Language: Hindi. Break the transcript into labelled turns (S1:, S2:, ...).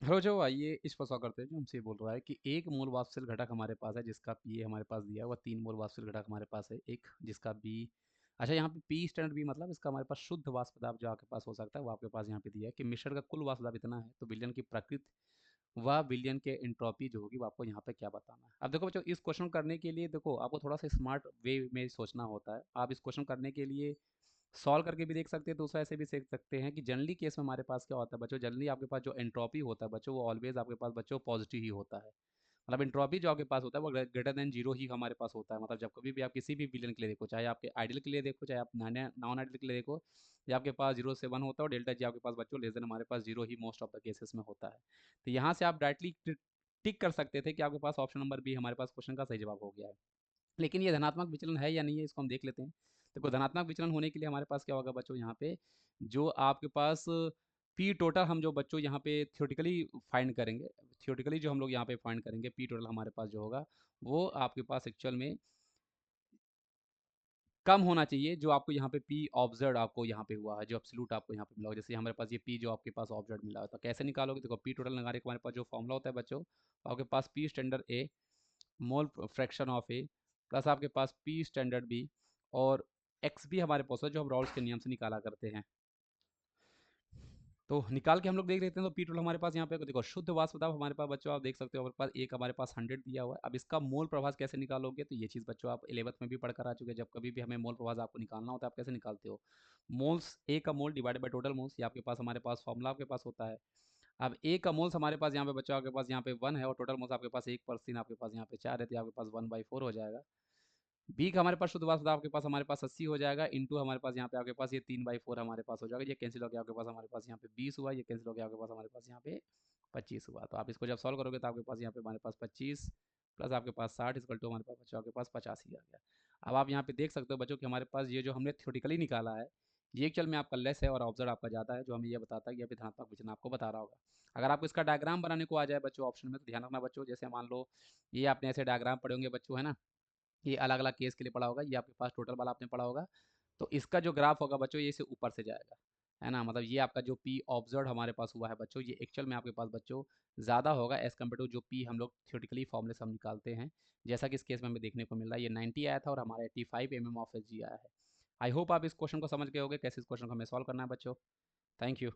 S1: हेलो जो आइए इस पर सवाल करते हैं जो हमसे ये बोल रहा है कि एक मूल वाष्पशील घटक हमारे पास है जिसका पी हमारे पास दिया हुआ, तीन मूल वाष्पशील घटक हमारे पास है, एक जिसका बी। अच्छा, यहाँ पे पी स्टैंडर्ड बी मतलब इसका हमारे पास शुद्ध वाष्प दाब जो आपके पास हो सकता है वो आपके पास यहाँ पे दिया है कि मिश्रण का कुल वाष्प दाब इतना है, तो विलयन की प्रकृति व विलयन के एंट्रोपी जो होगी वो आपको यहाँ पे क्या बताना है। अब देखो बच्चों, इस क्वेश्चन करने के लिए देखो आपको थोड़ा सा स्मार्ट वे में सोचना होता है। आप इस क्वेश्चन करने के लिए सॉल्व करके भी देख सकते हैं, दूसरा ऐसे भी देख सकते हैं कि जनरली केस में हमारे पास क्या होता है बच्चों, जनरली आपके पास जो एंट्रोपी होता है बच्चों वो ऑलवेज आपके पास बच्चों पॉजिटिव ही होता है। मतलब एंट्रोपी जो आपके पास होता है वो ग्रेटर देन जीरो ही हमारे पास होता है। मतलब जब कभी भी आप किसी भी विलेन के लिए देखो, चाहे आपके आइडियल के लिए देखो, चाहे आप नॉन आइडियल के लिए देखो, ये आपके पास जीरो से वन होता है और डेल्टा जी आपके पास बच्चों लेस देन हमारे पास जीरो ही मोस्ट ऑफ द केसेस में होता है। तो यहाँ से आप डायरेक्टली टिक कर सकते थे कि आपके पास ऑप्शन नंबर बी हमारे पास क्वेश्चन का सही जवाब हो गया है। लेकिन ये धनात्मक विचलन है या नहीं है, इसको हम देख लेते हैं। देखो, धनात्मक विचलन होने के लिए हमारे पास क्या होगा बच्चों, यहाँ पे जो आपके पास पी टोटल हम जो बच्चों यहाँ पे थियोटिकली फाइंड करेंगे, थियोटिकली जो हम लोग यहाँ पे फाइंड करेंगे पी टोटल हमारे पास जो होगा वो आपके पास एक्चुअल में कम होना चाहिए जो आपको यहाँ पे पी ऑब्जर्व आपको यहाँ पे हुआ है, जो एब्सोल्यूट आपको यहाँ पे मिला हो। जैसे हमारे पास ये पी जो आपके पास ऑब्जर्व मिला है, तो कैसे निकालोगे? देखो, पी टोटल लगाने के हमारे पास जो फॉर्मूला होता है बच्चों, आपके पास P standard A mole fraction of A plus आपके पास पी स्टैंडर्ड बी और एक्स भी हमारे पास है जो हम रॉल्स के नियम से निकाला करते हैं। तो निकाल के हम लोग देख लेते हैं। तो पी टोटल हमारे पास यहाँ पे देखो, शुद्ध वाष्प दाब हमारे पास बच्चों आप देख सकते हो हमारे पास एक हमारे पास 100 दिया हुआ है। अब इसका मोल प्रभाव कैसे निकालोगे? तो ये चीज़ बच्चों आप 11th में भी पढ़कर आ चुके हैं। जब कभी भी हमें मोल प्रभाव आपको निकालना होता है आप कैसे निकालते हो? मोल्स, ए का मोल डिवाइडेड बाय टोटल मोल्स, ये आपके पास हमारे पास फॉर्मूला आपके पास होता है। अब ए का मोल्स हमारे पास यहाँ पे बच्चों आपके पास यहाँ पे 1 है और टोटल मोल्स आपके पास 1% आपके पास यहाँ पे 4 है, तो आपके पास 1/4 हो जाएगा। बी का हमारे पास शुद्ध वाष्प दाब आपके पास हमारे पास 80 हो जाएगा, इंटू हमारे पास यहाँ पे आपके पास ये 3/4 हमारे पास हो जाएगा। ये कैंसिल हो गया आपके पास हमारे पास यहाँ पे 20 हुआ, ये कैंसिल हो गया आपके पास हमारे पास यहाँ पे 25 हुआ। तो आप इसको जब सॉल्व करोगे तो आपके पास यहाँ पे हमारे पास 25 प्लस आपके पास 60 इक्वल टू हमारे पास बच्चों आपके पास 85 आ गया। अब आप यहाँ पे देख सकते हो बच्चों कि हमारे पास ये जो हमने थ्योरेटिकली निकाला है ये एक्चुअल में आपका लेस है और ऑब्जर्व आपका ज़्यादा है, जो हमें ये बताता है कि अभी धनात्मक विचलन आपको बता रहा होगा। अगर आपको इसका डायग्राम बनाने को आ जाए बच्चों ऑप्शन में, तो ध्यान रखना बच्चों, जैसे मान लो ये आपने ऐसे डायग्राम पढ़े होंगे बच्चों, है ना, ये अलग अलग केस के लिए पढ़ा होगा, ये आपके पास टोटल वाला आपने पढ़ा होगा। तो इसका जो ग्राफ होगा बच्चों ये इसे ऊपर से जाएगा, है ना। मतलब ये आपका जो पी ऑब्जर्व हमारे पास हुआ है बच्चों ये एक्चुअल में आपके पास बच्चों ज़्यादा होगा एज कम्पेयर टू जो पी हम लोग थियोटिकली फॉर्मूले से हम निकालते हैं। जैसा कि इस केस में हमें देखने को मिल रहा है ये 90 आया था और हमारा 85 mm ऑफ एच जी आया है। आई होप आप इस क्वेश्चन को समझ गए होंगे कैसे इस क्वेश्चन को हमें सॉल्व करना है बच्चों। Thank you.